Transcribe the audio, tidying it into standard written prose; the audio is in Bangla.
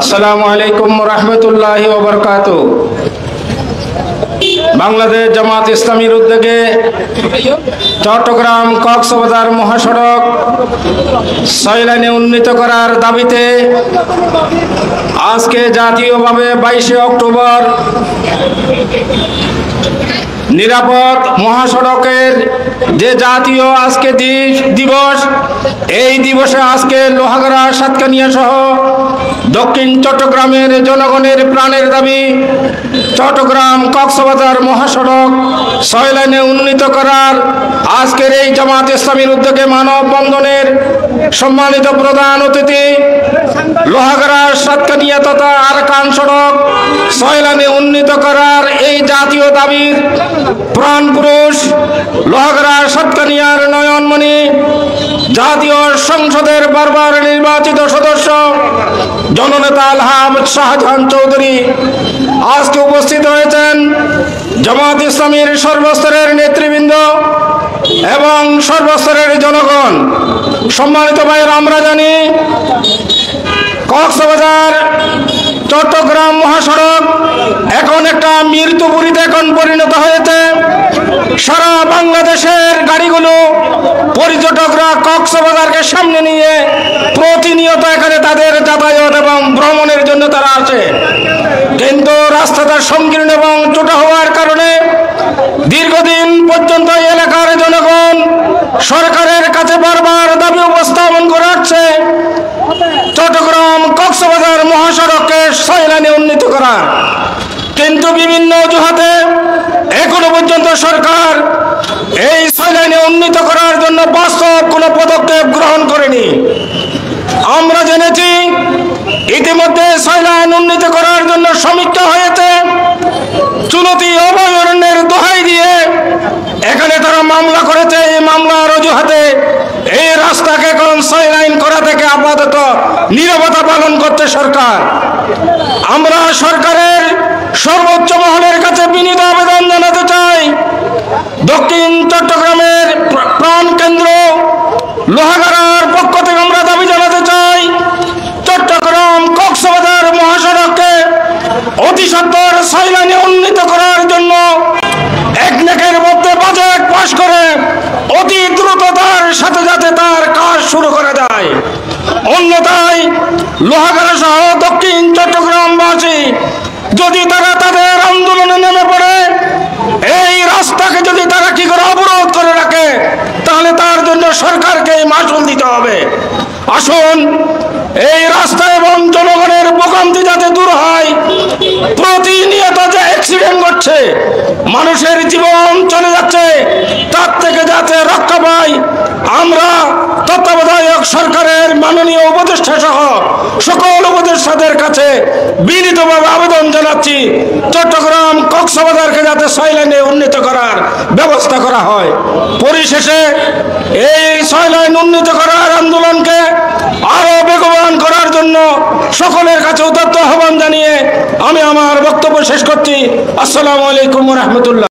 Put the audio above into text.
আসসালামু আলাইকুম রহমতুল্লাহি ওয়া বারাকাতুহু। বাংলাদেশ জামাত ইসলামীর উদ্যোগে চট্টগ্রাম কক্সবাজার মহাসড়ক 6 লাইনে উন্নীত করার দাবিতে আজকে জাতীয়ভাবে 22শে অক্টোবর নিরাপদ মহাসড়কের যে জাতীয় আজকে দিবস, এই দিবসে আজকে লোহাগাড়া সাতকানিয়া সহ দক্ষিণ চট্টগ্রামের জনগণের প্রাণের দাবি চট্টগ্রাম কক্সবাজার মহাসড়ক 6 লাইনে উন্নীত করার আজকের এই জামাত ইসলামীর উদ্যোগে মানববন্ধনের সম্মানিত প্রধান অতিথি লোহাগাড়া সাতকানিয়া তথা আরাকান সড়ক 6 লাইনে উন্নীত করার এই জাতীয় দাবির প্রাণ পুরুষ লোহাগাড়া সাতকানিয়ার নয়নমণি জাতীয় সংসদের বারবার নির্বাচিত সদস্য জননেতা আলহাজ শাহজাহান চৌধুরী আজকে উপস্থিত হয়েছেন। জামাত ইসলামীর সর্বস্তরের নেতৃবৃন্দ এবং সর্বস্তরের জনগণ, সম্মানিত ভাইয়েরা, আমরা জানি কক্সবাজার চট্টগ্রাম মহাসড়ক এখন একটা মৃত্যুপুরীতে এখন পরিণত হয়েছে। সারা বাংলাদেশের গাড়িগুলো, পর্যটকরা কক্সবাজারকে সামনে নিয়ে প্রতিনিয়ত এখানে তাদের যাতায়াত এবং ভ্রমণের জন্য তারা আসে, কিন্তু রাস্তাটা সংকীর্ণ এবং ছোট হওয়ার কারণে দীর্ঘদিন পর্যন্ত এলাকার জনগণ সরকারের কাছে বারবার দাবি উপস্থাপন করে আসছে চট্টগ্রাম কক্সবাজার মহাসড়ককে 6 লাইনে উন্নীত করা, কিন্তু বিভিন্ন অজুহাতে এখনো পর্যন্ত সরকার এই 6 লাইনে উন্নীত করার জন্য বাস্তব কোনো পদক্ষেপ গ্রহণ করেনি। আমরা জেনেছি ইতিমধ্যে 6 লাইন উন্নীত করার জন্য সমীক্ষা হয়েছে, চুনতি অভয়ারণ্যের দোহাই দিয়ে এখানে তারা মামলা করেছে। এই মামলার অজুহাতে এই রাস্তাকে এখন 6 লাইন করা থেকে আপাতত নীরবতা পালন করছে সরকার। আমরা সরকারের সর্বোচ্চ মহলের কাছে বিনীত আবেদন জানাতে চাই, দক্ষিণ চট্টগ্রামের প্রাণ কেন্দ্র লোহাগাড়ার পক্ষ থেকে আমরা দাবি জানাতে চাই, চট্টগ্রাম কক্সবাজার মহাসড়ককে অতি সত্বর 6 লাইনে উন্নীত করার জন্য একনেকের মধ্যে বাজেট পাস করে অতি দ্রুততার সাথে যাতে তার কাজ শুরু করা যায়। অন্যথায় লোহাগাড়া সহ দক্ষিণ চট্টগ্রামবাসী যদি তারা তাদের আন্দোলনে নেমে পড়ে, এই রাস্তাকে যদি তারা কি করে অবরোধ করে রাখে, তাহলে তার জন্য সরকারকে মাসুল দিতে হবে। আসুন এই রাস্তা এবং জনগণের ভোগান্তি যাতে দূর হয়, প্রতিনিয়ত যে অ্যাক্সিডেন্ট ঘটছে, মানুষের জীবন চলে যাচ্ছে, তার থেকে যাতে রক্ষা পায়, আমরা তত্ত্বাবধায়ক সরকারের মাননীয় উপদেষ্টা সহ সকল উপদেষ্টাদের কাছে বিনীতভাবে আবেদন জানাচ্ছি, চট্টগ্রাম কক্সবাজারকে যাতে 6 লাইনে উন্নীত করার ব্যবস্থা করা হয়। পরিশেষে এই 6 লাইন উন্নীত করার আন্দোলনকে আরো বেগবান করার জন্য সকলের কাছে উদাত্ত আহ্বান জানিয়ে আমি আমার বক্তব্য শেষ করছি। আসসালামু আলাইকুম ওয়া রাহমাতুল্লাহ।